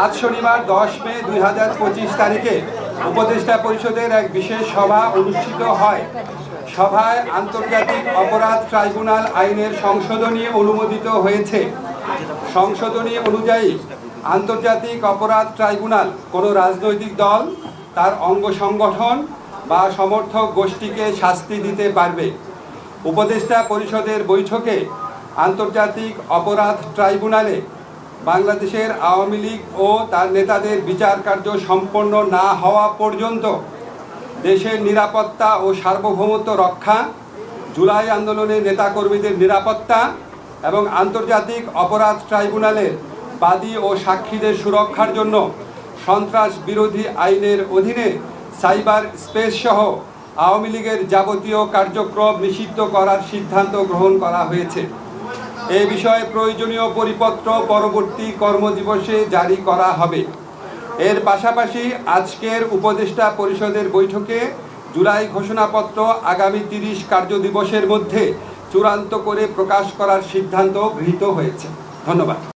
আজ শনিবার 10 মে 2025 তারিখে উপদেষ্টা পরিষদের এক বিশেষ সভা অনুষ্ঠিত হয়। সভায় আন্তর্জাতিক অপরাধ ট্রাইব্যুনাল আইনের সংশোধনী অনুমোদিত হয়েছে। সংশোধনী অনুযায়ী আন্তর্জাতিক অপরাধ ট্রাইব্যুনাল কোনো রাজনৈতিক দল, তার অঙ্গ সংগঠন বা সমর্থক গোষ্ঠীকে শাস্তি দিতে পারবে। উপদেষ্টা পরিষদের বৈঠকে আন্তর্জাতিক অপরাধ ট্রাইব্যুনালে বাংলাদেশের আওয়ামী লীগ ও তার নেতাদের বিচার কার্য সম্পন্ন না হওয়া পর্যন্ত দেশের নিরাপত্তা ও সার্বভৌমত্ব রক্ষা, জুলাই আন্দোলনের নেতাকর্মীদের নিরাপত্তা এবং আন্তর্জাতিক অপরাধ ট্রাইব্যুনালের বাদী ও সাক্ষীদের সুরক্ষার জন্য সন্ত্রাস বিরোধী আইনের অধীনে সাইবার স্পেস সহ আওয়ামী লীগের যাবতীয় কার্যক্রম নিষিদ্ধ করার সিদ্ধান্ত গ্রহণ করা হয়েছে। এ বিষয়ে প্রয়োজনীয় পরিপত্র পরবর্তী কর্মদিবসে জারি করা হবে। এর পাশাপাশি আজকের উপদেষ্টা পরিষদের বৈঠকে জুলাই ঘোষণাপত্র আগামী 30 কার্যদিবসের মধ্যে চূড়ান্ত করে প্রকাশ করার সিদ্ধান্ত গৃহীত হয়েছে। ধন্যবাদ।